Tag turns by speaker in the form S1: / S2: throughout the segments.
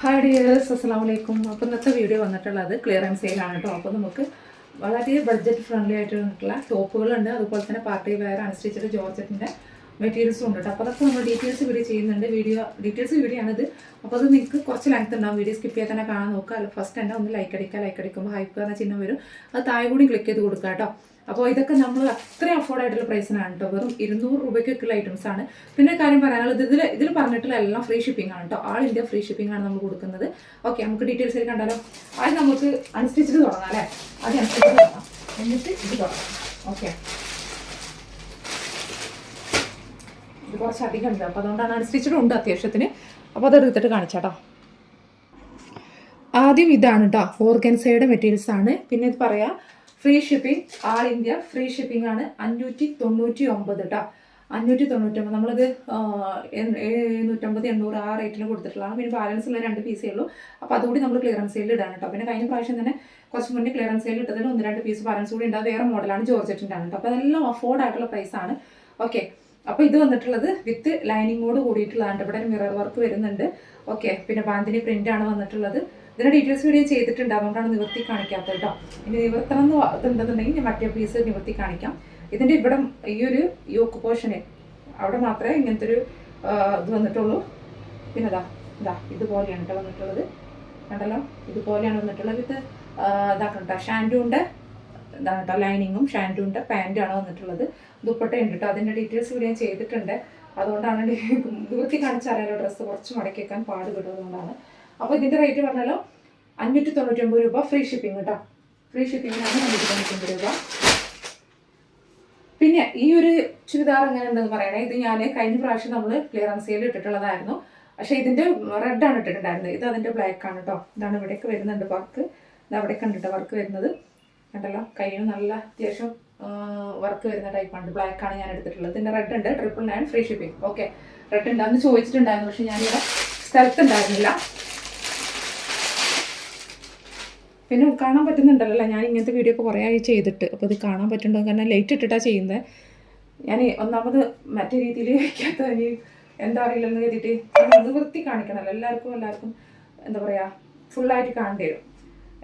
S1: Hi dears, അസ്സലാമു അലൈക്കും. അപ്പോൾ ഇന്നത്തെ വീഡിയോ വന്നിട്ടുള്ളത് ക്ലിയറൻസ് സെയിലാണ് കേട്ടോ. അപ്പോൾ നമുക്ക് വളരെ ബഡ്ജറ്റ് ഫ്രണ്ട്ലി ആയിട്ട് വന്നിട്ടുള്ള ടോപ്പുകളുണ്ട്, അതുപോലെ തന്നെ പാർട്ടി വെയർ അൺസ്റ്റിച്ചഡ് ജോർജറ്റിൻ്റെ മെറ്റീരിയൽസും ഉണ്ട് കേട്ടോ. അപ്പോൾ അതൊക്കെ നമ്മൾ വീഡിയോ ചെയ്യുന്നുണ്ട്. ഡീറ്റെയിൽസ് വീഡിയോ ആണിത്. അപ്പോൾ അത് നിങ്ങൾക്ക് കുറച്ച് ലെങ്ത് ഉണ്ടാവും. വീഡിയോ സ്കിപ്പ് ചെയ്യാൻ തന്നെ കാണാൻ നോക്കുക. അല്ല ഫസ്റ്റ് തന്നെ ഒന്ന് ലൈക്ക് അടിക്കുമ്പോൾ ഹൈപ്പ് എന്ന ചിഹ്നം വരും, അത് താഴെ കൂടി ക്ലിക്ക് ചെയ്ത് കൊടുക്കുക കേട്ടോ. അപ്പോൾ ഇതൊക്കെ നമ്മൾ അത്രയും അഫോർഡ് ആയിട്ടുള്ള പ്രൈസിനാണ് കേട്ടോ. വെറും 200 രൂപയ്ക്കൊക്കെയുള്ള ഐറ്റംസ് ആണ്. പിന്നെ കാര്യം പറയാനുള്ളത്, ഇതിൽ പറഞ്ഞിട്ടുള്ള എല്ലാം ഫ്രീ ഷിപ്പിംഗ് ആണ് കേട്ടോ. ആൾ ഇന്ത്യ ഫ്രീ ഷിപ്പിംഗ് ആണ് നമ്മൾ കൊടുക്കുന്നത്. ഓക്കെ, നമുക്ക് ഡീറ്റെയിൽസിൽ കണ്ടാലോ. ആദ്യം നമുക്ക് അൺസ്റ്റിച്ചഡ് തുടങ്ങാം അല്ലേ. ആദ്യം അൺസ്റ്റിച്ചഡ് തുടങ്ങാം, എന്നിട്ട് ഇത് തുടങ്ങാം. ഓക്കെ, ഇത് കുറച്ചധികം ഉണ്ട്, അപ്പോൾ അതുകൊണ്ടാണ് അൺസ്റ്റിച്ചഡ് ഉണ്ട് അത്യാവശ്യത്തിന്. അപ്പോൾ അത് എടുത്തിട്ട് കാണിച്ചാട്ടോ. ആദ്യം ഇതാണ് കേട്ടോ, ഓർഗൻസയുടെ മെറ്റീരിയൽസ് ആണ്. പിന്നെ ഇത് പറയാം, ഫ്രീ ഷിപ്പിംഗ്, ആൾ ഇന്ത്യ ഫ്രീ ഷിപ്പിംഗ് ആണ്. 599 കേട്ടോ, 599. നമ്മളത് 750, 800 ആ റേറ്റിൽ കൊടുത്തിട്ടുള്ളതാണ്. പിന്നെ ബാലൻസ് ഉള്ള 2 പീസേ ഉള്ളൂ. അപ്പോൾ അതുകൂടി നമ്മൾ ക്ലിയറൻസ് സെയിൽ ഇടാണ് കേട്ടോ. പിന്നെ കഴിഞ്ഞ പ്രാവശ്യം തന്നെ കുറച്ച് മുന്നേ ക്ലിയറൻസ് സെയിൽ ഇട്ടതിൽ 1-2 പീസ് ബാലൻസ് കൂടി ഉണ്ട്. വേറെ മോഡലാണ്, ജോർജറ്റിൻ്റെ ആണ് കേട്ടോ. അപ്പോൾ അതെല്ലാം അഫോർഡ് ആയിട്ടുള്ള പ്രൈസാണ്. ഓക്കെ, അപ്പോൾ ഇത് വന്നിട്ടുള്ളത് വിത്ത് ലൈനിങ്ങോട് കൂടിയിട്ടുള്ളതാണ്. ഇവിടെ മിറർ വർക്ക് വരുന്നുണ്ട്. ഓക്കെ, പിന്നെ ബാന്തിനി പ്രിന്റ് ആണ് വന്നിട്ടുള്ളത്. ഇതിൻ്റെ ഡീറ്റെയിൽസ് വീഡിയോ ചെയ്തിട്ടുണ്ട്, അതുകൊണ്ടാണ് നിവർത്തി കാണിക്കാത്തത് കേട്ടോ. ഇനി നിവർത്തണം എന്ന് ഇതുണ്ടെന്നുണ്ടെങ്കിൽ ഞാൻ മറ്റേ പീസ് നിവർത്തി കാണിക്കാം. ഇതിൻ്റെ ഇവിടെ ഈ ഒരു യോക്ക് പോർഷന് അവിടെ മാത്രമേ ഇങ്ങനത്തെ ഒരു ഇത് വന്നിട്ടുള്ളൂ. പിന്നെ ഇതുപോലെയാണ് കേട്ടോ വന്നിട്ടുള്ളത്. കണ്ടല്ലോ, ഇതുപോലെയാണ് വന്നിട്ടുള്ളത്. വിത്ത് ഇതാക്കണ്ട ഷാൻഡൂൻ്റെ ഇതാണ് കേട്ടോ, ലൈനിങ്ങും ഷാൻഡൂൻ്റെ പാൻറ്റുമാണ് വന്നിട്ടുള്ളത്. ദുപ്പട്ടയുണ്ട് കേട്ടോ. അതിൻ്റെ ഡീറ്റെയിൽസ് വീഡിയോ ചെയ്തിട്ടുണ്ട്, അതുകൊണ്ടാണ് നിവർത്തി കാണിച്ചാലോ ഡ്രസ്സ് കുറച്ച് മടക്കി വെക്കാൻ പാട് കിട്ടുന്നതുകൊണ്ടാണ്. അപ്പോൾ ഇതിൻ്റെ റേറ്റ് പറഞ്ഞാലോ 599 രൂപ ഫ്രീ ഷിപ്പിംഗ് കേട്ടോ. ഫ്രീ ഷിപ്പിങ്ങിനാണ് 599 രൂപ. പിന്നെ ഈ ഒരു ചുരിദാർ എങ്ങനെ ഉണ്ടെന്ന് പറയണേ. ഇത് ഞാൻ കഴിഞ്ഞ പ്രാവശ്യം നമ്മൾ ക്ലിയറൻസ് സെയിൽ ഇട്ടിട്ടുള്ളതായിരുന്നു. പക്ഷേ ഇതിൻ്റെ റെഡാണ് ഇട്ടിട്ടുണ്ടായിരുന്നത്. ഇത് അതിൻ്റെ ബ്ലാക്ക് ആണ് കേട്ടോ. ഇതാണ് ഇവിടെയൊക്കെ വരുന്നുണ്ട് വർക്ക്. ഇത് അവിടെ കണ്ടിട്ട് വർക്ക് വരുന്നത് കണ്ടല്ലോ. കയ്യിൽ നല്ല അത്യാവശ്യം വർക്ക് വരുന്ന ടൈപ്പാണ്. ബ്ലാക്ക് ആണ് ഞാൻ എടുത്തിട്ടുള്ളത്. ഇതിൻ്റെ റെഡ് ഉണ്ട്, 999 ഫ്രീ ഷിപ്പിംഗ്. ഓക്കെ, റെഡ് ഉണ്ട്, അന്ന് ചോദിച്ചിട്ടുണ്ടായിരുന്നു, പക്ഷേ ഞാനിവിടെ സ്ഥലത്തുണ്ടായിരുന്നില്ല. പിന്നെ കാണാൻ പറ്റുന്നുണ്ടല്ലോ, ഞാൻ ഇങ്ങനത്തെ വീഡിയോ ഒക്കെ കുറേ ആയി ചെയ്തിട്ട്. അപ്പോൾ ഇത് കാണാൻ പറ്റുന്നുണ്ടോ, കാരണം ലൈറ്റ് ഇട്ടിട്ടാണ് ചെയ്യുന്നത്. ഞാൻ ഒന്നാമത് മറ്റേ രീതിയിൽ വയ്ക്കാത്ത എന്താ അറിയില്ലെന്ന് കരുതിയിട്ട് ഒന്ന് വൃത്തി കാണിക്കണമല്ലോ. എല്ലാവർക്കും എന്താ പറയുക, ഫുള്ളായിട്ട് കാണേണ്ടി വരും.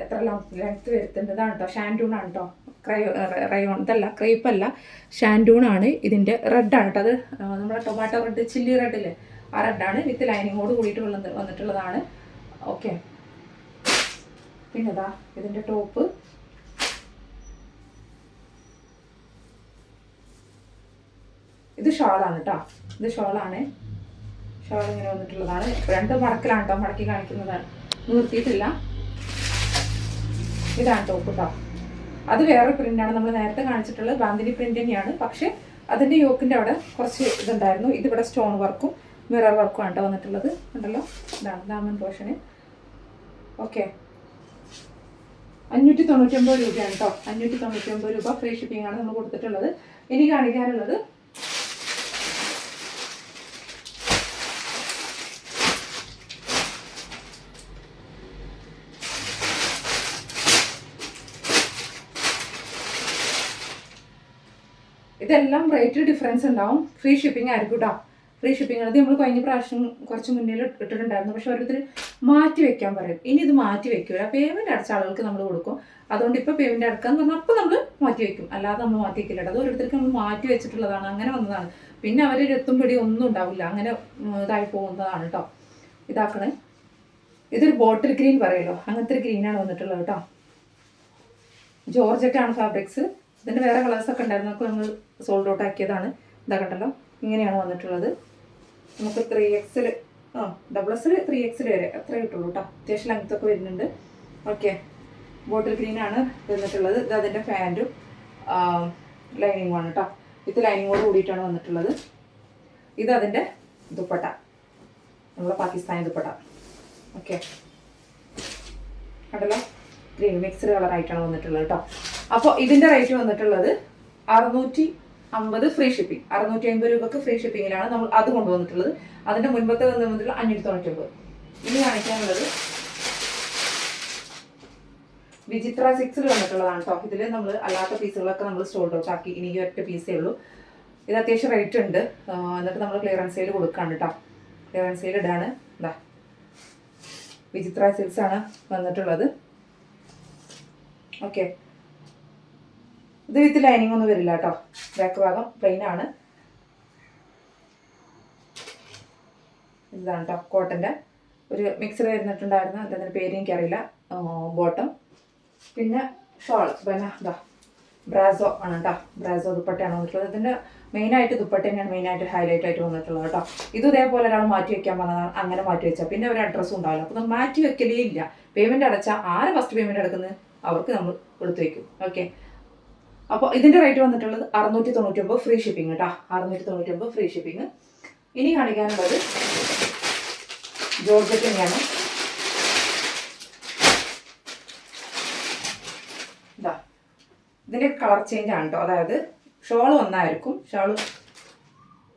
S1: എത്ര ലെങ്ത്ത് വരുത്തേണ്ടതാണ് കേട്ടോ. ഷാൻഡൂണാണ് കേട്ടോ, റയോൺ ഇതല്ല, ക്രേപ്പല്ല, ഷാൻഡൂണാണ്. ഇതിൻ്റെ റെഡാണ് കേട്ടോ. അത് നമ്മുടെ ടൊമാറ്റോ റെഡ്, ചില്ലി റെഡില്ലേ, ആ റെഡാണ്. വിത്ത് ലൈനിങ്ങോട് കൂടിയിട്ട് വന്നിട്ടുള്ളതാണ്. ഓക്കെ, പിന്നെ ഇതിൻ്റെ ടോപ്പ്. ഇത് ഷോളാണ് കേട്ടോ. ഇത് ഷോളാണ്. ഷോൾ ഇങ്ങനെ വന്നിട്ടുള്ളതാണ്. 2 മടക്കിലാണ് കേട്ടോ, മടക്കി കാണിക്കുന്നതാണ്, നിർത്തിയിട്ടില്ല. ഇതാണ് ടോപ്പ് കേട്ടോ. അത് വേറെ പ്രിൻ്റാണ്. നമ്മൾ നേരത്തെ കാണിച്ചിട്ടുള്ളത് ബാന്തിനി പ്രിൻ്റ് തന്നെയാണ്. പക്ഷേ അതിൻ്റെ യോക്കിൻ്റെ അവിടെ കുറച്ച് ഇതുണ്ടായിരുന്നു. ഇതിവിടെ സ്റ്റോൺ വർക്കും മിറർ വർക്കും ആണ് കേട്ടോ വന്നിട്ടുള്ളത്. ഉണ്ടല്ലോ, ഇതാണ് ദാമൻ പോർഷന്. ഓക്കെ, 599 രൂപയാണ് കേട്ടോ. 599 രൂപ ഫ്രീ ഷിപ്പിംഗ് ആണ് നമ്മൾ കൊടുത്തിട്ടുള്ളത്. ഇനി കാണിക്കാനുള്ളത് ഇതെല്ലാം റേറ്റ് ഡിഫറൻസ് ഉണ്ടാവും. ഫ്രീ ഷിപ്പിംഗ് ആയിരിക്കും കേട്ടോ. ഫ്രീ ഷിപ്പിംഗ് അത് നമ്മൾ കഴിഞ്ഞ പ്രാവശ്യം കുറച്ച് മുന്നേ ഇട്ടിട്ടുണ്ടായിരുന്നു. പക്ഷെ ഓരോരുത്തർ മാറ്റി വെക്കാൻ പറയും. ഇനി ഇത് മാറ്റി വെക്കില്ല, പേയ്മെൻറ്റ് അടച്ച ആളുകൾക്ക് നമ്മൾ കൊടുക്കും. അതുകൊണ്ട് ഇപ്പോൾ പേയ്മെൻറ്റ് അടക്കാന്ന് പറഞ്ഞാൽ അപ്പോൾ നമ്മൾ മാറ്റി വെക്കും, അല്ലാതെ നമ്മൾ മാറ്റി വെക്കില്ല. അത് ഓരോരുത്തർക്ക് നമ്മൾ മാറ്റി വെച്ചിട്ടുള്ളതാണ്, അങ്ങനെ വന്നതാണ്. പിന്നെ അവർ എത്തും പിടി ഒന്നും ഉണ്ടാവില്ല, അങ്ങനെ ഇതായി പോകുന്നതാണ് കേട്ടോ. ഇതാക്കണേ, ഇതൊരു ബോട്ടിൽ ഗ്രീൻ പറയുമല്ലോ, അങ്ങനത്തെ ഒരു ഗ്രീനാണ് വന്നിട്ടുള്ളത് കേട്ടോ. ജോർജറ്റാണ് ഫാബ്രിക്സ്. ഇതിൻ്റെ വേറെ കളേഴ്സൊക്കെ ഉണ്ടായിരുന്നു, ഒക്കെ നമ്മൾ സോൾഡ് ഔട്ട് ആക്കിയതാണ്. ഇതാക്കണ്ടല്ലോ, ഇങ്ങനെയാണ് വന്നിട്ടുള്ളത്. നമുക്ക് 3XL XXL 3XL വരെ അത്ര കിട്ടുള്ളൂ കേട്ടോ. അത്യാവശ്യം ലെങ്ത്തൊക്കെ വരുന്നുണ്ട്. ഓക്കെ, ബോട്ടിൽ ഗ്രീനാണ് വന്നിട്ടുള്ളത്. ഇത് അതിൻ്റെ പാൻറ്റും ലൈനിങ്ങുമാണ് കേട്ടോ. ഇത് ലൈനിങ്ങോട് കൂടിയിട്ടാണ് വന്നിട്ടുള്ളത്. ഇത് അതിൻ്റെ ദുപ്പട്ട, നമ്മളെ പാകിസ്ഥാനി ദുപ്പട്ട. ഓക്കെ, കണ്ടല്ലോ, ഗ്രീൻ മിക്സ്ഡ് കളറായിട്ടാണ് വന്നിട്ടുള്ളത് കേട്ടോ. അപ്പോൾ ഇതിൻ്റെ റേറ്റ് വന്നിട്ടുള്ളത് 650 ഫ്രീ ഷിപ്പിംഗ്. 650 രൂപക്ക് ഫ്രീ ഷിപ്പിങ്ങിലാണ് നമ്മൾ അത് കൊണ്ടുവന്നിട്ടുള്ളത്. അതിൻ്റെ മുൻപത്തെ വന്നിട്ടുള്ള 599. ഇനി കാണിക്കാനുള്ളത് വിചിത്ര 6 വന്നിട്ടുള്ളതാണ് കേട്ടോ. ഇതിൽ നമ്മൾ അല്ലാത്ത പീസുകളൊക്കെ നമ്മൾ സ്റ്റോൾഡ് ഔട്ട് ആക്കി. ഇനി ഒറ്റ പീസേ ഉള്ളൂ. ഇത് അത്യാവശ്യം റേറ്റ് ഉണ്ട്. എന്നിട്ട് നമ്മൾ ക്ലിയറൻസ് സെയിൽ കൊടുക്കാണ് കേട്ടോ. ക്ലിയറൻസ് സെയിൽ ഇടാണ്. ഇതാ വിചിത്ര സിൽക്സ് ആണ് വന്നിട്ടുള്ളത്. ഓക്കെ, ഇത് വിത്ത് ലൈനിങ് ഒന്നും വരില്ല കേട്ടോ. ബാക്ക് ഭാഗം പ്ലെയിൻ ആണ്. ഇതാണ് കേട്ടോ കോട്ടൻ്റെ ഒരു മിക്സർ വരുന്നിട്ടുണ്ടായിരുന്നു. അതിൻ്റെ പേര് എനിക്കറിയില്ല. ബോട്ടം, പിന്നെ ഷോൾ, പിന്നെ ഇതാ ബ്രാസോ ആണ് കേട്ടോ. ബ്രാസോ ദുപ്പട്ടയാണ് വന്നിട്ടുള്ളത്. ഇതിൻ്റെ മെയിനായിട്ട് ദുപ്പട്ട തന്നെയാണ് മെയിനായിട്ട് ഹൈലൈറ്റ് ആയിട്ട് വന്നിട്ടുള്ളത് കേട്ടോ. ഇത് ഇതേപോലെ ഒരാൾ മാറ്റി വെക്കാൻ പറഞ്ഞതാണ്, അങ്ങനെ മാറ്റി വെച്ചാൽ പിന്നെ ഒരു അഡ്രസ്സും ഉണ്ടാവില്ല. അപ്പോൾ നമ്മൾ മാറ്റി വെക്കലേ ഇല്ല. പേയ്മെൻറ്റ് അടച്ചാൽ ആരെ ഫസ്റ്റ് പേയ്മെൻറ്റ് അടക്കുന്നത് അവർക്ക് നമ്മൾ എടുത്ത് വയ്ക്കും. ഓക്കെ, അപ്പോൾ ഇതിൻ്റെ റേറ്റ് വന്നിട്ടുള്ളത് 699 ഫ്രീ ഷിപ്പിംഗ് കേട്ടോ. 699 ഫ്രീ ഷിപ്പിംഗ്. ഇനി കാണിക്കാനുള്ളത് ജോർജറ്റ് തന്നെയാണ്. ഇതാ ഇതിൻ്റെ കളർ ചേഞ്ച് ആണ് കേട്ടോ. അതായത് ഷോൾ ഒന്നായിരിക്കും, ഷോൾ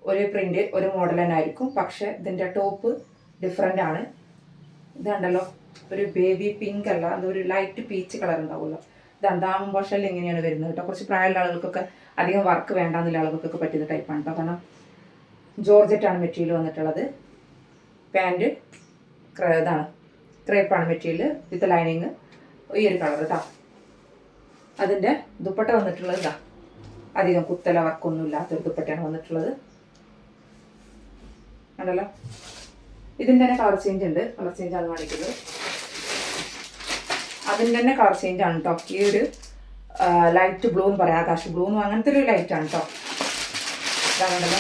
S1: ഒരു പ്രിന്റ് ഒരു മോഡൽ തന്നെ ആയിരിക്കും. പക്ഷെ ഇതിൻ്റെ ടോപ്പ് ഡിഫറെൻ്റ് ആണ്. ഇതുണ്ടല്ലോ ഒരു ബേബി പിങ്ക് അല്ല, അതൊരു ലൈറ്റ് പീച്ച് കളർ ഉണ്ടാവുമല്ലോ. ഇതാണ് ദാമൻ പോഷനിൽ ഇങ്ങനെയാണ് വരുന്നത് കേട്ടോ. കുറച്ച് പ്രായമുള്ള ആളുകൾക്കൊക്കെ അധികം വർക്ക് വേണ്ടാന്നുള്ള ആളുകൾക്കൊക്കെ പറ്റുന്ന ടൈപ്പാണ് കേട്ടോ. കാരണം ജോർജറ്റാണ് മെറ്റീരിയൽ വന്നിട്ടുള്ളത്. പാൻറ് ഇതാണ് ക്രേപ്പാണ് മെറ്റീരിയൽ വിത്ത് ലൈനിങ്, ഈ ഒരു കളർ കേട്ടോ. അതിൻ്റെ ദുപ്പട്ട വന്നിട്ടുള്ളത് ഇതാ, അധികം കുത്തല വർക്കൊന്നും ഇല്ലാത്തൊരു ദുപ്പട്ടയാണ് വന്നിട്ടുള്ളത്. ഉണ്ടല്ലോ, ഇതിൻ്റെ തന്നെ കളർ ചേഞ്ച് ഉണ്ട്. കളർ ചേഞ്ച് ആണ് കാണിക്കുന്നത്. അതിൻ്റെ തന്നെ കളർ ചേഞ്ച് ആണ് കേട്ടോ. ഈ ഒരു ലൈറ്റ് ബ്ലൂ എന്ന് പറയാം, ആകാശ് ബ്ലൂ എന്നും അങ്ങനത്തെ ഒരു ലൈറ്റ് ആണ് കേട്ടോ. ഇതാണല്ലോ,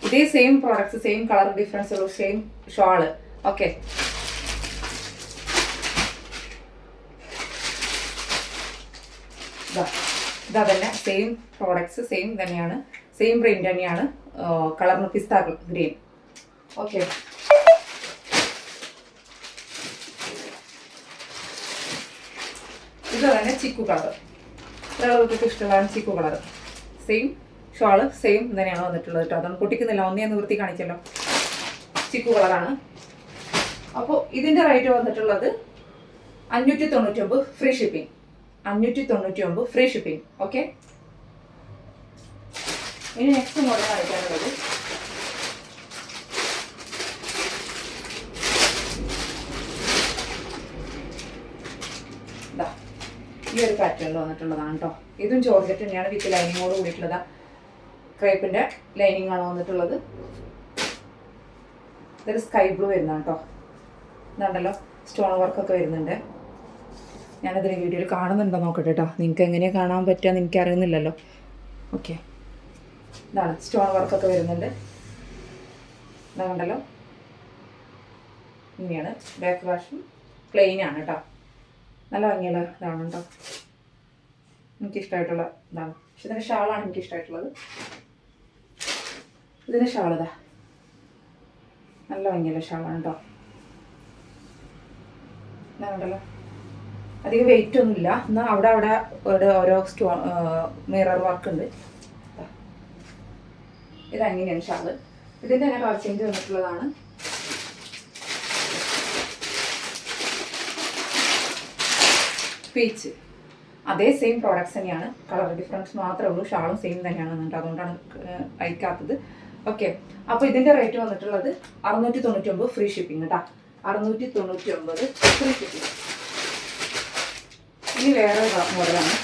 S1: ഇതേ same products, same colour difference ഉള്ളൂ, സെയിം ഷോള്. ഓക്കെ, ഇതാ തന്നെ സെയിം പ്രോഡക്ട്സ്, സെയിം തന്നെയാണ്, സെയിം പ്രിന്റ് തന്നെയാണ്. കളറിന് പിസ്ത ഗ്രീൻ. ഓക്കെ, ഇത് തന്നെ ചിക്കു കളർ. ഇത്രയുള്ളവർക്കൊക്കെ ഇഷ്ടമുള്ളതാണ് ചിക്കു കളർ. സെയിം ഷോള് സെയിം തന്നെയാണ് വന്നിട്ടുള്ളത് കേട്ടോ. അതൊന്നും പൊട്ടിക്കുന്നില്ല, ഒന്നേ നിവൃത്തി കാണിച്ചല്ലോ. ചിക്കു കളറാണ്. അപ്പോൾ ഇതിൻ്റെ റേറ്റ് വന്നിട്ടുള്ളത് 599 free shipping. 599 free shipping. Okay, ഇനി നെക്സ്റ്റ് മോഡൽ കാണിക്കാനുള്ളത് ഈ ഒരു പാറ്റേണിൽ വന്നിട്ടുള്ളതാണ് കേട്ടോ. ഇതും ജോർജറ്റ് തന്നെയാണ് വിത്ത് ലൈനിങ്ങോട് കൂടിയിട്ടുള്ളതാ. ക്രേപ്പിൻ്റെ ലൈനിങ് ആണ് വന്നിട്ടുള്ളത്. ഇതൊരു സ്കൈ ബ്ലൂ വരുന്നതാണ് കേട്ടോ. ഇതുണ്ടല്ലോ സ്റ്റോൺ വർക്കൊക്കെ വരുന്നുണ്ട്. ഞാനതിന് വീഡിയോയിൽ കാണുന്നുണ്ടോ നോക്കട്ടെ കേട്ടോ. നിങ്ങൾക്ക് എങ്ങനെയാണ് കാണാൻ പറ്റുക എനിക്ക് അറിയുന്നില്ലല്ലോ. ഓക്കെ, ഇതാണ് സ്റ്റോൺ വർക്കൊക്കെ വരുന്നുണ്ട്. ഇതാണ്ടല്ലോ, ഇങ്ങനെയാണ്. ബാക്ക് വാഷും പ്ലെയിൻ ആണ് കേട്ടോ. നല്ല ഭംഗിയുള്ള ഇതാണ് കേട്ടോ. എനിക്കിഷ്ടമായിട്ടുള്ള ഇതാണ്. പക്ഷെ ഇതിൻ്റെ ഷാളാണ് എനിക്കിഷ്ടമായിട്ടുള്ളത്. ഇതിൻ്റെ ഷാൾ ഇതാ, നല്ല ഭംഗിയുള്ള ഷാളാണ് കേട്ടോ. ഇതാണ്ടല്ലോ, അധികം വെയിറ്റ് ഒന്നുമില്ല. എന്നാൽ അവിടെ ഓരോ സ്റ്റോൺ മിറർ വർക്ക് ഉണ്ട്. ഇതങ്ങനെയാണ് ഷാള്. ഇതിൻ്റെ തന്നെ കളർ ചേഞ്ച് വന്നിട്ടുള്ളതാണ്. പീച്ച് അതേ സെയിം പ്രോഡക്ട്സ് തന്നെയാണ്, കളർ ഡിഫറൻസ് മാത്രമേ ഉള്ളൂ. ഷാളും സെയിം തന്നെയാണ് എന്നിട്ട് അതുകൊണ്ടാണ് അയക്കാത്തത്. ഓക്കെ, അപ്പോൾ ഇതിൻ്റെ റേറ്റ് വന്നിട്ടുള്ളത് 699 ഫ്രീ ഷിപ്പിംഗ് കേട്ടോ. 699 ഫ്രീ ഷിപ്പിംഗ്. ഇനി വേറെ മോഡലാണ്.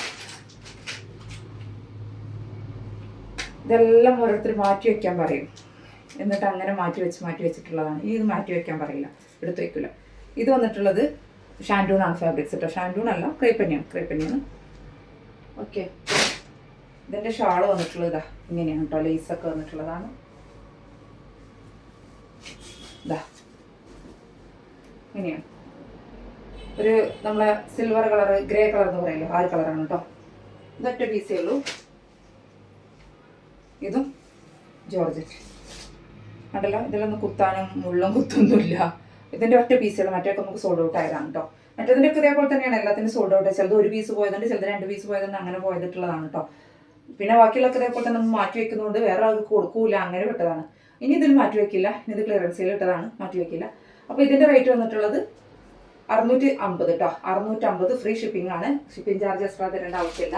S1: ഇതെല്ലാം ഓരോരുത്തർ മാറ്റി വയ്ക്കാൻ പറയും, എന്നിട്ട് അങ്ങനെ മാറ്റി വെച്ചിട്ടുള്ളതാണ്. ഇത് മാറ്റി വയ്ക്കാൻ പറയില്ല, എടുത്ത് വയ്ക്കില്ല. ഇത് വന്നിട്ടുള്ളത് ഷാൻഡൂൺ ആണ് ഫാബ്രിക്സ് കേട്ടോ. ഷാൻഡൂൺ അല്ല, ക്രേപ്പ് തന്നെയാണ്. ഓക്കെ, ഇതിൻ്റെ ഷാള് വന്നിട്ടുള്ളത് ഇതാ ഇങ്ങനെയാണ് കേട്ടോ. ലേസൊക്കെ വന്നിട്ടുള്ളതാണ്. ഇതാ ഇങ്ങനെയാണ്. ഒരു നമ്മളെ സിൽവർ കളർ, ഗ്രേ കളർ എന്ന് പറയല്ലോ, ആ ഒരു കളറാണ് കേട്ടോ. ഇതൊറ്റ പീസേ ഉള്ളൂ. ഇതും ജോർജറ്റ് ഉണ്ടല്ലോ. ഇതിലൊന്നും കുത്താനും മുള്ളും കുത്തൊന്നുമില്ല. ഇതിൻ്റെ ഒറ്റ പീസുകൾ, മറ്റൊക്കെ നമുക്ക് സോൾഡ് ഔട്ട് ആയതാണ് കേട്ടോ. മറ്റേതിൻ്റെ ഒക്കെ ഇതേപോലെ തന്നെയാണ്, എല്ലാത്തിനും സോൾഡ് ഔട്ട്. ചിലത് ഒരു പീസ് പോയതുണ്ട്, ചിലത് 2 പീസ് പോയതുണ്ട്, അങ്ങനെ പോയിട്ടുള്ളതാണ് കേട്ടോ. പിന്നെ ബാക്കിയുള്ളൊക്കെ ഇതേപോലെ തന്നെ നമ്മൾ മാറ്റി വെക്കുന്നതുകൊണ്ട് വേറെ ആൾക്ക് കൊടുക്കൂല, അങ്ങനെ വിട്ടതാണ്. ഇനി ഇതിൽ മാറ്റി വെക്കില്ല, ഇനി ഇത് ക്ലിയറൻസ് സെയിൽ ഇട്ടതാണ്, മാറ്റി വെക്കില്ല. അപ്പോൾ ഇതിൻ്റെ റേറ്റ് വന്നിട്ടുള്ളത് 650 കേട്ടോ. 650 ഫ്രീ ഷിപ്പിംഗ് ആണ്. ഷിപ്പിംഗ് ചാർജ് എക്സ്ട്രാ തരേണ്ട ആവശ്യമില്ല.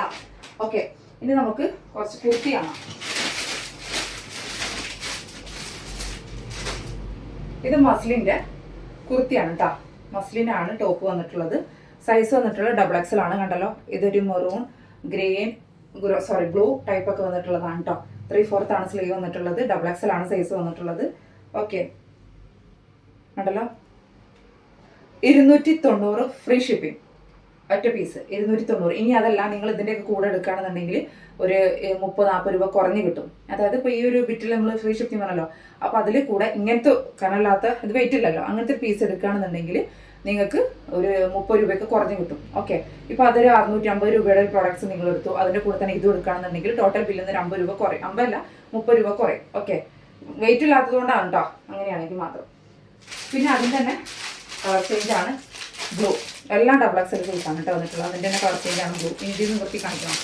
S1: ഓക്കെ, ഇനി നമുക്ക് കുറച്ച് കുർത്തി കാണാം. ഇത് മസ്ലിൻ്റെ കുർത്തിയാണ് കേട്ടോ. മസ്ലിനാണ് ടോപ്പ് വന്നിട്ടുള്ളത്. സൈസ് വന്നിട്ടുള്ളത് XXL ആണ്. കണ്ടല്ലോ, ഇതൊരു മെറൂൺ ഗ്രീൻ ബ്ലൂ ടൈപ്പ് ഒക്കെ വന്നിട്ടുള്ളതാണ് കേട്ടോ. 3/4 ആണ് സ്ലീവ് വന്നിട്ടുള്ളത്. XXL ആണ് സൈസ് വന്നിട്ടുള്ളത്. ഓക്കെ, കണ്ടല്ലോ, 290 ഫ്രീ ഷിപ്പിംഗ്. ഒറ്റ പീസ് 290. ഇനി അതല്ല, നിങ്ങൾ ഇതിൻ്റെയൊക്കെ കൂടെ എടുക്കുകയാണെന്നുണ്ടെങ്കിൽ ഒരു 30-40 രൂപ കുറഞ്ഞ് കിട്ടും. അതായത് ഇപ്പോൾ ഈ ഒരു ബിറ്റിൽ നമ്മൾ ഫ്രീ ഷിപ്പിംഗ് പറഞ്ഞല്ലോ, അപ്പോൾ അതിൽ കൂടെ ഇങ്ങനത്തെ കനമില്ലാത്ത ഇത് വെയിറ്റ് ഇല്ലല്ലോ, അങ്ങനത്തെ പീസ് എടുക്കുകയാണെന്നുണ്ടെങ്കിൽ നിങ്ങൾക്ക് ഒരു 30 രൂപയ്ക്ക് കുറഞ്ഞ് കിട്ടും. ഓക്കെ, ഇപ്പോൾ അതൊരു 650 രൂപയുടെ പ്രോഡക്ട്സ് നിങ്ങൾ എടുത്തു, അതിൻ്റെ കൂടെ തന്നെ ഇത് എടുക്കുകയാണെന്നുണ്ടെങ്കിൽ ടോട്ടൽ ബില്ലിൽ നിന്ന് 50 രൂപ കുറയും. 50 അല്ല, 30 രൂപ കുറയും. ഓക്കെ, വെയിറ്റ് ഇല്ലാത്തത് കൊണ്ടാണ് കേട്ടോ, അങ്ങനെയാണെങ്കിൽ മാത്രം. പിന്നെ അതിൻ്റെ തന്നെ കളർ ചേഞ്ചാണ് ബ്ലൂ. എല്ലാം XXL സൈസാണ് കേട്ടോ വന്നിട്ടുള്ളത്. അതിൻ്റെ തന്നെ കളർ ചേഞ്ചാണ് ബ്ലൂ. ഇനി ഇതിൽ നിന്ന് വൃത്തി കാണിക്കണം.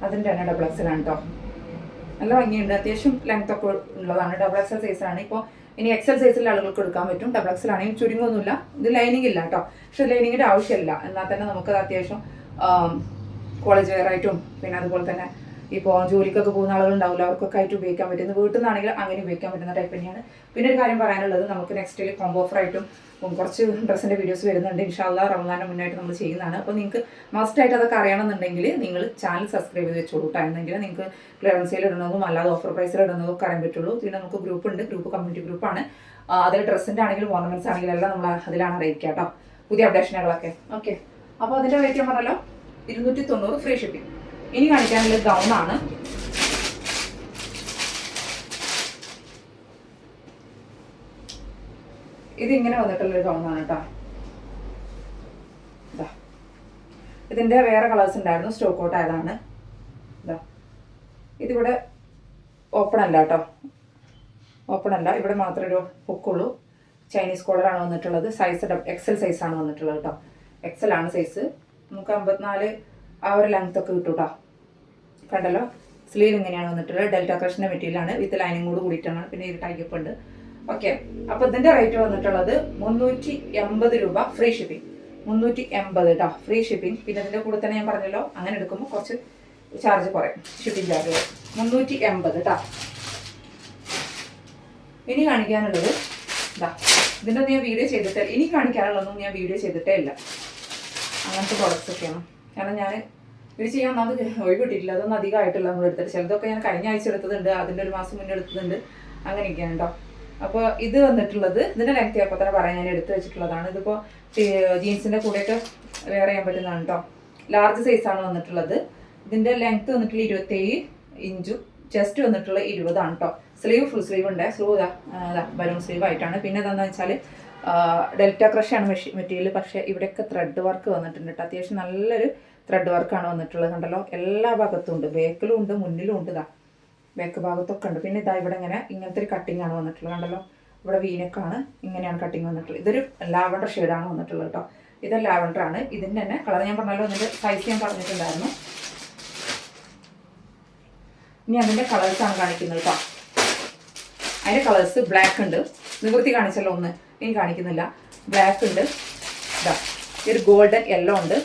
S1: അതിൻ്റെ തന്നെ XXL ആണ് കേട്ടോ. നല്ല ഭംഗിയുണ്ട്, അത്യാവശ്യം ലെങ്ത് ഒക്കെ ഉള്ളതാണ്. XXL സൈസാണ്. ഇപ്പോൾ ഇനി XL സൈസിലുള്ള ആളുകൾക്ക് എടുക്കാൻ പറ്റും. XXL ആണെങ്കിൽ ചുരുങ്ങൊന്നുമില്ല. ഇത് ലൈനിങ് ഇല്ല കേട്ടോ, പക്ഷെ ലൈനിങ്ങിൻ്റെ ആവശ്യമില്ല. എന്നാൽ തന്നെ നമുക്കത് അത്യാവശ്യം കോളേജ് വെയർ ആയിട്ടും പിന്നെ അതുപോലെ തന്നെ ഇപ്പോൾ ജോലിക്കൊക്കെ പോകുന്ന ആളുകളുണ്ടാവില്ല, അവർക്കൊക്കെ ആയിട്ട് ഉപയോഗിക്കാൻ പറ്റുന്ന, വീട്ടിൽ നിന്നാണെങ്കിൽ അങ്ങനെ ഉപയോഗിക്കാൻ പറ്റുന്ന ടൈപ്പ് തന്നെയാണ്. പിന്നെ ഒരു കാര്യം പറയാനുള്ളത്, നമുക്ക് നെക്സ്റ്റിൽ കോംബോ ഓഫറായിട്ടും കുറച്ച് ഡ്രസ്സിൻ്റെ വീഡിയോസ് വരുന്നുണ്ട്. ഇൻഷാല്ലാ റമദാൻ്റെ മുന്നായിട്ട് നമ്മൾ ചെയ്യുന്നതാണ്. അപ്പോൾ നിങ്ങൾക്ക് മസ്റ്റായിട്ട് അതൊക്കെ അറിയണമെന്നുണ്ടെങ്കിൽ നിങ്ങൾ ചാനൽ സബ്സ്ക്രൈബ് ചെയ്ത് വെച്ചോളൂ കേട്ടോ. എന്നെങ്കിൽ നിങ്ങൾക്ക് ക്ലിയറൻസ് സെയിൽ ഇടുന്നതും അല്ലാതെ ഓഫർ പ്രൈസിൽ ഇടുന്നതും ഒക്കെ അറിയാൻ പറ്റുള്ളൂ. പിന്നെ നമുക്ക് ഗ്രൂപ്പ് ഉണ്ട്, കമ്മ്യൂണിറ്റി ഗ്രൂപ്പാണ്. അതിൽ ഡ്രസ്സിൻ്റെ ആണെങ്കിലും ഓർണമെൻറ്റ്സ് ആണെങ്കിലും എല്ലാം നമ്മൾ അതിലാണ് അറിയിക്കുക കേട്ടോ, പുതിയ അപ്ഡേഷനുകളൊക്കെ. ഓക്കെ, അപ്പോൾ അതിൻ്റെ റേറ്റ് ഞാൻ പറഞ്ഞല്ലോ 290 ഫ്രീ ഷിപ്പിംഗ്. ഇനി കാണിക്കാനുള്ളത് ഗൗണാണ്. ഇതിങ്ങനെ വന്നിട്ടുള്ളൊരു ഗൗണാണ് കേട്ടോ. ഇതാ, ഇതിൻ്റെ വേറെ കളേഴ്സ് ഉണ്ടായിരുന്നു, സ്റ്റോക്ക് ഔട്ട് ആയതാണ്. ഇതാ, ഇതിവിടെ ഓപ്പൺ അല്ല കേട്ടോ, ഓപ്പൺ അല്ല, ഇവിടെ മാത്രമേ ഒരു ഹുക്കുള്ളൂ. ചൈനീസ് കോളറാണ് വന്നിട്ടുള്ളത്. സൈസ് XL സൈസാണ് വന്നിട്ടുള്ളത് കേട്ടോ. XL ആണ് സൈസ്. നമുക്ക് 54 ആ ഒരു ലെങ്ത് ഒക്കെ കിട്ടും കേട്ടോ. കണ്ടല്ലോ, സ്ലീവ് ഇങ്ങനെയാണ് വന്നിട്ടുള്ളത്. ഡെൽറ്റ ക്രഷിൻ്റെ മെറ്റീരിയലാണ്, വിത്ത് ലൈനിങ് കൂടി കൂടിയിട്ടാണ്. പിന്നെ ഒരു ടൈപ്പ് ഉണ്ട്. ഓക്കെ, അപ്പോൾ ഇതിൻ്റെ റേറ്റ് വന്നിട്ടുള്ളത് 380 രൂപ ഫ്രീ ഷിപ്പിംഗ്. 380 കേട്ടോ ഫ്രീ ഷിപ്പിംഗ്. പിന്നെ ഇതിൻ്റെ കൂടെ തന്നെ ഞാൻ പറഞ്ഞല്ലോ, അങ്ങനെ എടുക്കുമ്പോൾ കുറച്ച് ചാർജ് കുറയും, ഷിപ്പിംഗ് ചാർജ്. 380 കേട്ടോ. ഇനി കാണിക്കാനുള്ളത് ഇതാ, ഇതിൻ്റെ ഞാൻ വീഡിയോ ചെയ്തിട്ട്, ഇനി കാണിക്കാനുള്ളതൊന്നും ഞാൻ വീഡിയോ ചെയ്തിട്ടേ ഇല്ല. അങ്ങനത്തെ പ്രോഡക്റ്റ്സ് ഒക്കെയാണ്. കാരണം ഞാൻ ഇത് ചെയ്യാൻ ഒന്നാമത് ഒഴിവ് കിട്ടിയിട്ടില്ല, അതൊന്നും അധികമായിട്ടില്ല നമ്മൾ എടുത്തിട്ട്. ചിലതൊക്കെ ഞാൻ കഴിഞ്ഞ ആഴ്ച എടുത്തതുണ്ട്, അതിൻ്റെ ഒരു മാസം മുന്നേ എടുത്തതുണ്ട്, അങ്ങനെയൊക്കെയാണ് കേട്ടോ. അപ്പോൾ ഇത് വന്നിട്ടുള്ളത്, ഇതിൻ്റെ ലെങ്ത് അപ്പോൾ തന്നെ പറയാൻ ഞാൻ എടുത്ത് വെച്ചിട്ടുള്ളതാണ്. ഇതിപ്പോൾ ജീൻസിൻ്റെ കൂടെയൊക്കെ വെയർ ചെയ്യാൻ പറ്റുന്നതാണ് കേട്ടോ. ലാർജ് സൈസാണ് വന്നിട്ടുള്ളത്. ഇതിൻ്റെ ലെങ്ത് വന്നിട്ടുള്ള 27 ഇഞ്ചും ചെസ്റ്റ് വന്നിട്ടുള്ള 20 ആണ് കേട്ടോ. സ്ലീവ് ഫുൾ സ്ലീവ് ഉണ്ട്. സ്ലീവ് ബലൂൺ സ്ലീവ് ആയിട്ടാണ്. പിന്നെ എന്താണെന്ന് വെച്ചാൽ ഡെൽറ്റ ക്രഷാണ് മെറ്റീരിയൽ. പക്ഷേ ഇവിടെയൊക്കെ ത്രെഡ് വർക്ക് വന്നിട്ടുണ്ട് കേട്ടോ. അത്യാവശ്യം നല്ലൊരു ത്രെഡ് വർക്കാണ് വന്നിട്ടുള്ളത്. കണ്ടല്ലോ, എല്ലാ ഭാഗത്തും ഉണ്ട്, ബാക്കിലും ഉണ്ട്, മുന്നിലും ഉണ്ട്. ഇതാ ബാക്ക് ഭാഗത്തൊക്കെ ഉണ്ട്. പിന്നെ ഇതാ ഇവിടെ ഇങ്ങനത്തെ ഒരു കട്ടിങ് ആണ് വന്നിട്ടുള്ളത്. കണ്ടല്ലോ, ഇവിടെ വീനക്കാണ്, ഇങ്ങനെയാണ് കട്ടിങ് വന്നിട്ടുള്ളത്. ഇതൊരു ലാവണ്ടർ ഷെയ്ഡാണ് വന്നിട്ടുള്ളത് കേട്ടോ. ഇത് ലാവണ്ടർ ആണ്. ഇതിൻ്റെ തന്നെ കളർ ഞാൻ പറഞ്ഞല്ലോ, ഇതിൻ്റെ സൈസ് ഞാൻ പറഞ്ഞിട്ടുണ്ടായിരുന്നു. ഇനി അതിൻ്റെ കളേഴ്സാണ് കാണിക്കുന്നത് കേട്ടോ. അതിൻ്റെ കളേഴ്സ് ബ്ലാക്ക് ഉണ്ട്, നിവൃത്തി കാണിച്ചല്ലോ ഒന്ന്, ഇനി കാണിക്കുന്നില്ല. ബ്ലാക്ക് ഉണ്ട്, ഇതാ ഒരു ഗോൾഡൻ യെല്ലോ ഉണ്ട്,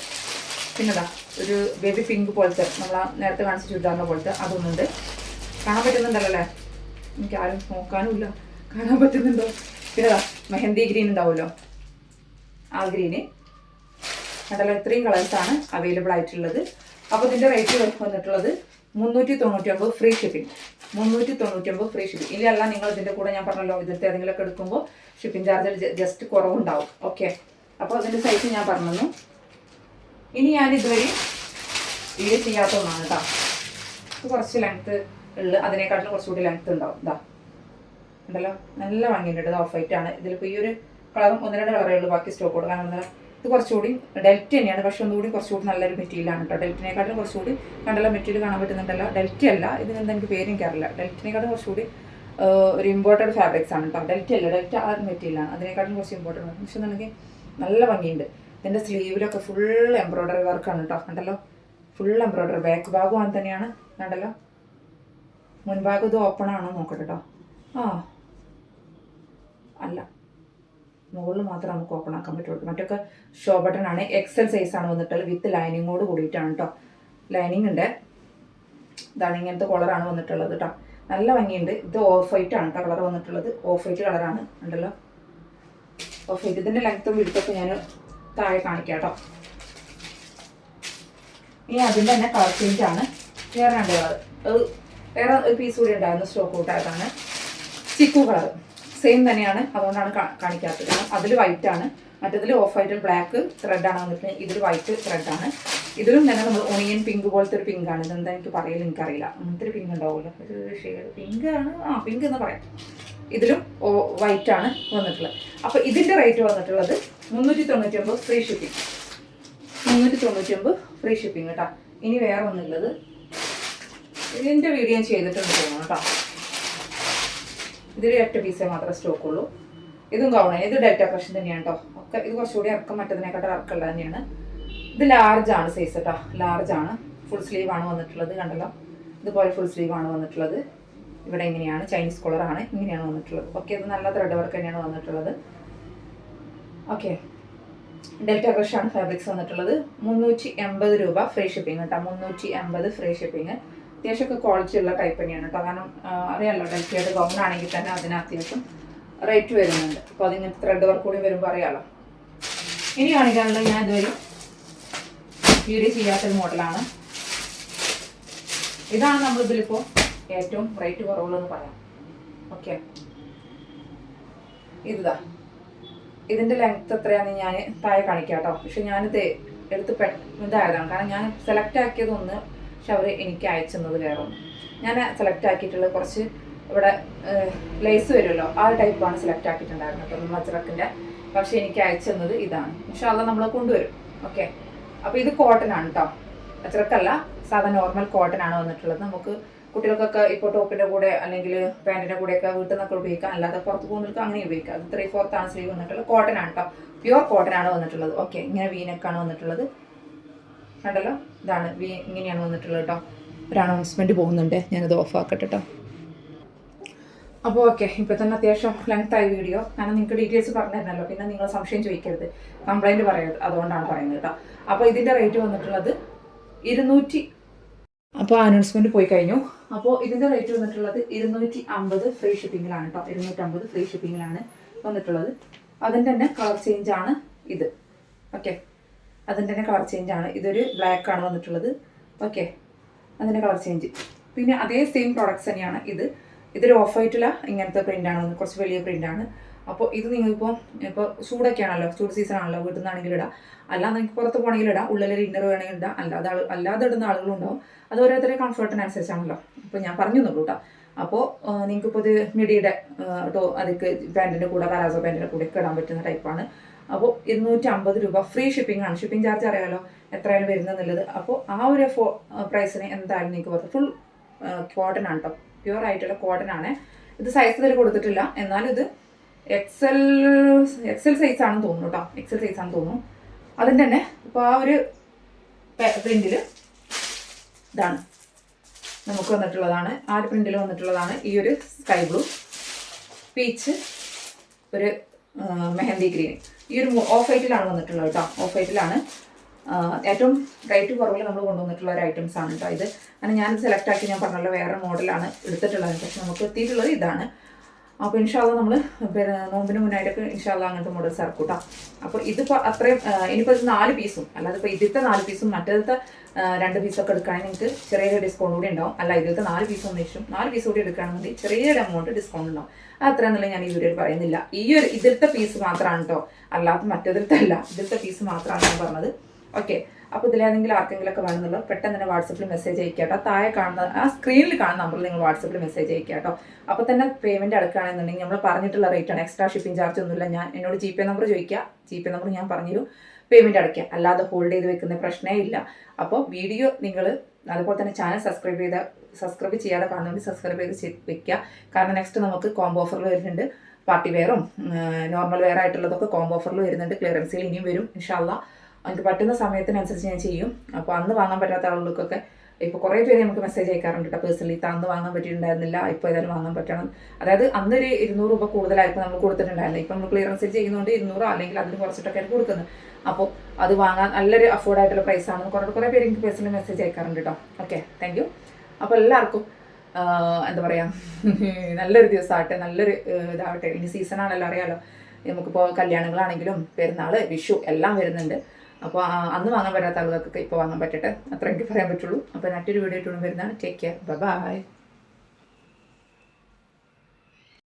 S1: പിന്നെ ഇതാ ഒരു ബേബി പിങ്ക് പോലത്തെ, നമ്മൾ നേരത്തെ കാണിച്ച ചുരിദാറിൻ്റെ പോലത്തെ അതൊന്നുണ്ട്. കാണാൻ പറ്റുന്നുണ്ടല്ലോ അല്ലേ? എനിക്ക് ആരും നോക്കാനും ഇല്ല, കാണാൻ പറ്റുന്നുണ്ടോ? പിന്നെ ഇതാ മെഹന്തി ഗ്രീൻ ഉണ്ടാവുമല്ലോ, ആ ഗ്രീന് കണ്ടല്ലോ. ഇത്രയും കളേഴ്സാണ് അവൈലബിൾ ആയിട്ടുള്ളത്. അപ്പോൾ ഇതിൻ്റെ റേറ്റ് വന്നിട്ടുള്ളത് 399 ഫ്രീ ഷിപ്പിംഗ്. 399 free shipping. ഇല്ല, നിങ്ങൾ ഇതിൻ്റെ കൂടെ ഞാൻ പറഞ്ഞല്ലോ, ഇതിൻ്റെ ഏതെങ്കിലുമൊക്കെ എടുക്കുമ്പോൾ ഷിപ്പിംഗ് ചാർജിൽ ജസ്റ്റ് കുറവുണ്ടാവും. ഓക്കെ, അപ്പോൾ അതിൻ്റെ സൈസ് ഞാൻ പറഞ്ഞു. ഇനി ഞാൻ ഇതുവരെ വീഡിയോ ചെയ്യാത്ത ഒന്നാണ് കേട്ടോ. ഇത് കുറച്ച് ലെങ്ത്ത് ഉള്ള, അതിനേക്കാട്ടിലും കുറച്ചുകൂടി ലെങ്ത്ത് ഉണ്ടാവും. ഇതാ ഉണ്ടല്ലോ, നല്ല ഭംഗിയുണ്ട്. ഇത് ഓഫ് വൈറ്റ് ആണ്. ഇതിലിപ്പോൾ ഈ ഒരു കളറും 1-2 കളറേ ഉള്ളൂ, ബാക്കി സ്റ്റോക്ക് കൊടുക്കാൻ. കാരണം ഇത് കുറച്ചുകൂടി ഡെൽറ്റ തന്നെയാണ്, പക്ഷെ ഒന്നുകൂടി കുറച്ചുകൂടി നല്ലൊരു മെറ്റീരിയലാണ് കേട്ടോ. ഡെൽറ്റിനെക്കാട്ടും കുറച്ചുകൂടി കണ്ടല്ലോ, മെറ്റീരിയൽ കാണാൻ പറ്റുന്നുണ്ടല്ലോ. ഡെൽറ്റ അല്ല, ഇതിനെന്താ എനിക്ക് പേര് എനിക്കറിയില്ല. ഡെൽറ്റിനെക്കാട്ടും കുറച്ചുകൂടി ഒരു ഇമ്പോർട്ടഡ് ഫാബ്രിക്സ് ആണ് കേട്ടോ. ഡെൽറ്റ അല്ല, ഡെൽറ്റ ആ ഒരു മെറ്റീരിയലാണ്, അതിനെക്കാട്ടും കുറച്ച് ഇമ്പോർട്ടൻ്റ് ആണ്. പക്ഷെ ನನಗೆ നല്ല ഭംഗിയുണ്ട്. ഇതിൻ്റെ സ്ലീവിലൊക്കെ ഫുൾ എംബ്രോയ്ഡറി വർക്കാണ് കേട്ടോ. കണ്ടല്ലോ, ഫുൾ എംബ്രോയ്ഡറി. ബാക്ക് ഭാഗം അങ്ങനെ തന്നെയാണ്. കണ്ടല്ലോ, മുൻഭാഗം ഇത് ഓപ്പൺ ആണോ നോക്കട്ടെ കേട്ടോ. ആ അല്ല, മുകളിൽ മാത്രം നമുക്ക് ഓപ്പൺ ആക്കാൻ പറ്റുള്ളൂ. മറ്റൊക്കെ ഷോ ബട്ടൺ ആണ്. XL സൈസാണ് വന്നിട്ടുള്ളത്, വിത്ത് ലൈനിങ്ങോട് കൂടിയിട്ടാണ് കേട്ടോ. ലൈനിങ് ഉണ്ട്. ഇതാണ് ഇങ്ങനത്തെ കളറാണ് വന്നിട്ടുള്ളത് കേട്ടോ. നല്ല ഭംഗിയുണ്ട്. ഇത് ഓഫ് വൈറ്റ് ആണ് കേട്ടോ കളർ വന്നിട്ടുള്ളത്. ഓഫ് വൈറ്റ് കളറാണ് ഉണ്ടല്ലോ, ഓഫ് വൈറ്റ്. ഇതിൻ്റെ ലെങ്ത്തും വിടുത്തൊക്കെ ഞാൻ താഴെ കാണിക്കാം കേട്ടോ. ഇനി അതിൻ്റെ തന്നെ കളർ ചേഞ്ച് ആണ്. വേറെ രണ്ട് കളർ, വേറെ ഒരു പീസ് കൂടി ഉണ്ടായിരുന്നു സ്റ്റോക്ക് ഔട്ടായതാണ്. ചിക്കു കളർ സെയിം തന്നെയാണ്, അതുകൊണ്ടാണ് കാണിക്കാത്തത്. കാരണം അതിൽ വൈറ്റ് ആണ്, മറ്റേതിൽ ഓഫ് വൈറ്റിൽ ബ്ലാക്ക് ത്രെഡാണ് വന്നിട്ട്, ഇതിൽ വൈറ്റ് ത്രെഡാണ്. ഇതിലും തന്നെ നമ്മൾ ഒണിയൻ പിങ്ക് പോലത്തെ ഒരു പിങ്കാണ്. ഇതെന്താ എനിക്ക് പറയില്ല, എനിക്കറിയില്ല. അങ്ങനത്തെ ഒരു പിങ്ക് ഉണ്ടാവുമല്ലോ, ഒരു ഷെയ്ഡ് പിങ്ക് ആണ്, പിങ്ക് എന്ന് പറയാം. ഇതിലും വൈറ്റ് ആണ് വന്നിട്ടുള്ളത്. അപ്പോൾ ഇതിൻ്റെ റേറ്റ് വന്നിട്ടുള്ളത് 399 ഫ്രീ ഷിപ്പിംഗ്. 399 ഫ്രീ ഷിപ്പിംഗ് കേട്ടോ. ഇനി വേറെ ഒന്നുള്ളത്, ഇതിൻ്റെ വീഡിയോ ഞാൻ ചെയ്തിട്ടുണ്ട് തോന്നുന്നു കേട്ടോ. ഇതിൽ 8 പീസേ മാത്രമേ സ്റ്റോക്കുള്ളൂ. ഇതും ഗൗണ്, ഇത് ഡെൽറ്റ ക്രഷൻ തന്നെയാണ് കേട്ടോ. ഒക്കെ ഇത് കുറച്ചുകൂടി ഇറക്കം മറ്റതിനെക്കാട്ടും ഇറക്കമുള്ള തന്നെയാണ്. ഇത് ലാർജ് ആണ് സൈസ് കേട്ടോ, ലാർജ് ആണ്. ഫുൾ സ്ലീവ് ആണ് വന്നിട്ടുള്ളത്, കണ്ടല്ലോ. ഇതുപോലെ ഫുൾ സ്ലീവ് ആണ് വന്നിട്ടുള്ളത്. ഇവിടെ ഇങ്ങനെയാണ്, ചൈനീസ് കോളറാണ്, ഇങ്ങനെയാണ് വന്നിട്ടുള്ളത്. ഓക്കെ, ഇത് നല്ല ത്രെഡ് വർക്ക് തന്നെയാണ് വന്നിട്ടുള്ളത്. ഓക്കെ, ഡെൽറ്റ ക്രഷ് ആണ് ഫാബ്രിക്സ് വന്നിട്ടുള്ളത്. 380 രൂപ ഫ്രീ ഷിപ്പിംഗ് കേട്ടോ. 380 ഫ്രീ ഷിപ്പിംഗ്. അത്യാവശ്യമൊക്കെ ക്വാളിറ്റി ഉള്ള ടൈപ്പ് തന്നെയാണ് കേട്ടോ. കാരണം അറിയാമല്ലോ, ഡെൽറ്റയുടെ ഗൗൺ ആണെങ്കിൽ തന്നെ അതിന് അത്യാവശ്യം റേറ്റ് വരുന്നുണ്ട്. അപ്പോൾ അതിങ്ങനത്തെ ത്രെഡ് വർക്ക് കൂടി വരുമ്പോൾ അറിയാമല്ലോ. ഇനി കാണിക്കാനുള്ളത്, ഞാൻ ഇതുവരെ വീഡിയോ ചെയ്യാത്തൊരു മോഡലാണ്. ഇതാണ് നമ്മളിതിലിപ്പോൾ ഏറ്റവും റേറ്റ് കുറവുള്ളതെന്ന് പറയാം. ഓക്കെ, ഇതാ ഇതിൻ്റെ ലെങ്ത്ത് എത്രയാണെന്ന് ഞാൻ താഴെ കാണിക്കാം കേട്ടോ. പക്ഷെ ഞാനിത് എടുത്ത് ഇതായതാണ്, കാരണം ഞാൻ സെലക്ട് ആക്കിയതൊന്ന്, പക്ഷെ അവർ എനിക്ക് അയച്ചെന്നത് വേറെ ഒന്ന്. ഞാൻ സെലക്ട് ആക്കിയിട്ടുള്ളത് കുറച്ച് ഇവിടെ ലേസ് വരുമല്ലോ, ആ ടൈപ്പാണ് സെലക്ട് ആക്കിയിട്ടുണ്ടായിരുന്നത് കേട്ടോ, മച്ചറക്കിൻ്റെ. പക്ഷെ എനിക്ക് അയച്ചെന്നത് ഇതാണ്. പക്ഷെ അത് നമ്മൾ കൊണ്ടുവരും. ഓക്കെ, അപ്പോൾ ഇത് കോട്ടൺ ആണ് കേട്ടോ, അച്ചറക്കല്ല, സാധാരണ നോർമൽ കോട്ടൺ ആണ് വന്നിട്ടുള്ളത്. നമുക്ക് കുട്ടികൾക്കൊക്കെ ഇപ്പോൾ ടോപ്പിൻ്റെ കൂടെ അല്ലെങ്കിൽ പാൻറ്റിൻ്റെ കൂടെയൊക്കെ വീട്ടിൽ നിന്നൊക്കെ ഉപയോഗിക്കാം, അല്ലാതെ പുറത്ത് പോകുന്നവർക്ക് അങ്ങനെ ഉപയോഗിക്കാം. അത് 3/4 ആണ് സ്ലീവ് വന്നിട്ടുള്ളത്. കോട്ടൺ ആണ് കേട്ടോ, പ്യുവർ കോട്ടൺ ആണ് വന്നിട്ടുള്ളത്. ഓക്കെ, ഇങ്ങനെ വീനക്കാണ് വന്നിട്ടുള്ളത്, കണ്ടല്ലോ. ഇതാണ് ഇങ്ങനെയാണ് വന്നിട്ടുള്ളത് കേട്ടോ. ഒരു അനൗൺസ്മെൻറ്റ് പോകുന്നുണ്ട്, ഞാനത് ഓഫ് ആക്കട്ടെ കേട്ടോ. അപ്പോൾ ഓക്കെ, ഇപ്പോൾ തന്നെ അത്യാവശ്യം ലെങ്ത് ആയി വീഡിയോ, കാരണം നിങ്ങൾക്ക് ഡീറ്റെയിൽസ് പറഞ്ഞു തരണമല്ലോ, പിന്നെ നിങ്ങൾ സംശയം ചോദിക്കരുത്, കംപ്ലൈൻറ്റ് പറയരുത്, അതുകൊണ്ടാണ് പറയുന്നത് കേട്ടോ. അപ്പോൾ ഇതിൻ്റെ റേറ്റ് വന്നിട്ടുള്ളത് 200. അപ്പോൾ അനൗൺസ്മെൻറ്റ് പോയി കഴിഞ്ഞു. അപ്പോൾ ഇതിൻ്റെ റേറ്റ് വന്നിട്ടുള്ളത് 250 ഫ്രീ ഷിപ്പിങ്ങിലാണ് കേട്ടോ. 250 ഫ്രീ ഷിപ്പിങ്ങിലാണ് വന്നിട്ടുള്ളത്. അതിൻ്റെ തന്നെ കളർ ചേഞ്ച് ആണ് ഇത്. ഓക്കെ, അതിൻ്റെ തന്നെ കളർ ചേഞ്ച് ആണ്. ഇതൊരു ബ്ലാക്ക് ആണ് വന്നിട്ടുള്ളത്. ഓക്കെ, അതിൻ്റെ കളർ ചേഞ്ച്. പിന്നെ അതേ സെയിം പ്രോഡക്റ്റ്സ് തന്നെയാണ് ഇത്. ഇതൊരു ഓഫ് വൈറ്റില്ല, ഇങ്ങനത്തെ പ്രിൻ്റാണ്, കുറച്ച് വലിയ പ്രിൻ്റാണ്. അപ്പോൾ ഇത് നിങ്ങളിപ്പോൾ ചൂടൊക്കെ ആണല്ലോ, ചൂട് സീസൺ ആണല്ലോ, വീട്ടിൽ നിന്നാണെങ്കിൽ ഇടാം, അല്ലാതെ നിങ്ങൾക്ക് പുറത്ത് പോകണമെങ്കിൽ ഇടാം, ഉള്ളിലൊരു ഇന്നർ വേണമെങ്കിൽ ഇടാം, അല്ലാതെ ഇടുന്ന ആളുകളുണ്ടാവും. അത് ഓരോരുത്തരുടെ കംഫർട്ടിനനുസരിച്ചാണല്ലോ. അപ്പോൾ ഞാൻ പറഞ്ഞു തന്നുള്ളൂ കേട്ടോ. അപ്പോൾ നിങ്ങൾക്കിപ്പോൾ ഇത് മിഡിയുടെ അതൊക്കെ പാൻറ്റിൻ്റെ കൂടെ, പലാസോ പാൻറ്റിൻ്റെ കൂടെ ഒക്കെ ഇടാൻ പറ്റുന്ന ടൈപ്പാണ്. അപ്പോൾ 250 രൂപ ഫ്രീ ഷിപ്പിംഗ് ആണ്. ഷിപ്പിംഗ് ചാർജ് അറിയാമല്ലോ എത്രയാണ് വരുന്നതെന്നുള്ളത്. അപ്പോൾ ആ ഒരു പ്രൈസിന് എന്തായാലും നിങ്ങൾക്ക് പുറത്ത് ഫുൾ കോട്ടൺ ആണ് കേട്ടോ, പ്യുവർ ആയിട്ടുള്ള കോട്ടൺ ആണ്. ഇത് സൈസ് ഇതിൽ കൊടുത്തിട്ടില്ല, എന്നാലും ഇത് എക്സൽ സൈസ് ആണെന്ന് തോന്നുന്നു കേട്ടോ, എക്സൽ സൈസ് ആണെന്ന് തോന്നുന്നു. അതിൻ്റെ തന്നെ ഇപ്പോൾ ആ ഒരു പ്രിന്റിൽ ഇതാണ് നമുക്ക് വന്നിട്ടുള്ളതാണ്. ആ ഒരു പ്രിന്റിൽ വന്നിട്ടുള്ളതാണ് ഈ ഒരു സ്കൈ ബ്ലൂ, പീച്ച്, ഒരു മെഹന്തി ഗ്രീൻ. ഈ ഒരു ഓഫ് വൈറ്റിലാണ് വന്നിട്ടുള്ളത് കേട്ടോ. ഓഫ് വൈറ്റിലാണ് ഏറ്റവും റേറ്റ് കുറവിൽ നമ്മൾ കൊണ്ടുവന്നിട്ടുള്ള ഒരു ഐറ്റംസ് ആണ് കേട്ടോ ഇത്. അങ്ങനെ ഞാനിത് സെലക്ട് ആക്കി, ഞാൻ പറഞ്ഞല്ലോ വേറെ മോഡലാണ് എടുത്തിട്ടുള്ളത്, പക്ഷെ നമുക്ക് എത്തിയിട്ടുള്ളത് ഇതാണ്. അപ്പോൾ ഇൻഷാല്ല നമ്മൾ നോമ്പിന് മുന്നായിട്ടൊക്കെ ഇൻഷാല്ല അങ്ങനത്തെ മോഡൽസ് ഇറക്കും കേട്ടോ. അപ്പോൾ ഇതിപ്പോൾ അത്രയും, ഇനിയിപ്പോൾ ഇത് 4 പീസും, അല്ലാതെ ഇപ്പോൾ ഇതിലത്തെ 4 പീസും മറ്റേത്തെ 2 പീസൊക്കെ എടുക്കുകയാണെങ്കിൽ നിങ്ങൾക്ക് ചെറിയൊരു ഡിസ്കൗണ്ട് കൂടി ഉണ്ടാവും. അല്ല, ഇതിലത്തെ 4 പീസ് ഒന്നും ഇഷ്ടം, 4 പീസ് കൂടി എടുക്കുകയാണെങ്കിൽ ചെറിയൊരു എമൗണ്ട് ഡിസ്കൗണ്ട് ഉണ്ടാവും. അത്രയെന്നുള്ളത് ഞാൻ ഈ വീഡിയോയിൽ പറയുന്നില്ല. ഈ ഒരു ഇതിലത്തെ പീസ് മാത്രമാണ് കേട്ടോ, അല്ലാത്ത മറ്റേതിലത്തെ അല്ല, ഇതിലത്തെ പീസ് മാത്രമാണ് ഞാൻ പറഞ്ഞത്. ഓക്കെ, അപ്പോൾ ഇതിലേതെങ്കിലും ആർക്കെങ്കിലും ഒക്കെ വേണമെന്നുള്ളത് പെട്ടെന്ന് തന്നെ വാട്സപ്പിൽ മെസ്സേജ് അയക്കുക കേട്ടോ. താഴെ കാണുന്ന ആ സ്ക്രീനിൽ കാണുന്ന നമ്പറിൽ നിങ്ങൾ വാട്സപ്പിൽ മെസ്സേജ് അയക്കുക കേട്ടോ. അപ്പോൾ തന്നെ പേയ്മെൻറ്റ് അടക്കുകയാണെന്നുണ്ടെങ്കിൽ നമ്മൾ പറഞ്ഞിട്ടുള്ള റേറ്റാണ്, എക്സ്ട്രാ ഷിപ്പിംഗ് ചാർജ് ഒന്നുമില്ല. എന്നോട് GPay നമ്പർ ചോദിക്കുക, GPay നമ്പർ ഞാൻ പറഞ്ഞുതരും, പേയ്മെൻറ്റ് അടയ്ക്കുക, അല്ലാതെ ഹോൾഡ് ചെയ്ത് വെക്കുന്ന പ്രശ്നമേ ഇല്ല. അപ്പോൾ വീഡിയോ നിങ്ങൾ അതുപോലെ തന്നെ ചാനൽ സബ്സ്ക്രൈബ് ചെയ്യാതെ കാണുന്നവർ സബ്സ്ക്രൈബ് ചെയ്ത് വെക്കുക. കാരണം നെക്സ്റ്റ് നമുക്ക് കോംബോ ഓഫറിൽ വരുന്നുണ്ട്, പാർട്ടി വെയറും നോർമൽ വെയർ ആയിട്ടുള്ളതൊക്കെ കോംബോ ഓഫറിൽ വരുന്നുണ്ട്. ക്ലിയറൻസിൽ ഇനിയും വരും ഇൻഷാല്ലാ. എനിക്ക് പറ്റുന്ന സമയത്തിനനുസരിച്ച് ഞാൻ ചെയ്യും. അപ്പോൾ അന്ന് വാങ്ങാൻ പറ്റാത്ത ആളുകൾക്കൊക്കെ ഇപ്പോൾ കുറേ പേര് നമുക്ക് മെസ്സേജ് അയക്കാറുണ്ട് കേട്ടോ. പേഴ്സണലി അന്ന് വാങ്ങാൻ പറ്റിയിട്ടുണ്ടായിരുന്നില്ല, ഇപ്പോൾ ഏതായാലും വാങ്ങാൻ പറ്റണം. അതായത് അന്നൊരു 200 രൂപ കൂടുതലായിരുന്നു നമ്മൾ കൊടുത്തിട്ടുണ്ടായിരുന്നത്. ഇപ്പം നമ്മൾ ക്ലിയറൻസിൽ ചെയ്യുന്നതുകൊണ്ട് 200 അല്ലെങ്കിൽ അതിന് കുറച്ചിട്ടൊക്കെയാണ് കൊടുക്കുന്നത്. അപ്പോൾ അത് വാങ്ങാൻ നല്ലൊരു അഫോർഡായിട്ടുള്ള പ്രൈസാണെന്ന് കുറേ പേര് എനിക്ക് പേഴ്സണലി മെസ്സേജ് അയക്കാറുണ്ട് കേട്ടോ. Okay, thank you. അപ്പോൾ എല്ലാവർക്കും എന്താ പറയുക നല്ലൊരു ദിവസമാകട്ടെ, നല്ലൊരു ഇതാവട്ടെ. ഇനി സീസണാണല്ലോ, അറിയാമല്ലോ, നമുക്കിപ്പോൾ കല്യാണങ്ങളാണെങ്കിലും പെരുന്നാൾ, വിഷു എല്ലാം വരുന്നുണ്ട്. അപ്പോൾ അന്ന് വാങ്ങാൻ പറ്റാത്ത ആളുകൾക്കൊക്കെ ഇപ്പോൾ വാങ്ങാൻ പറ്റട്ടെ, അത്ര എനിക്ക് പറയാൻ പറ്റുള്ളൂ. അപ്പോൾ മറ്റൊരു വീഡിയോ ഇട്ടുകൊണ്ട് വരുന്നതാണ്. Take care, by.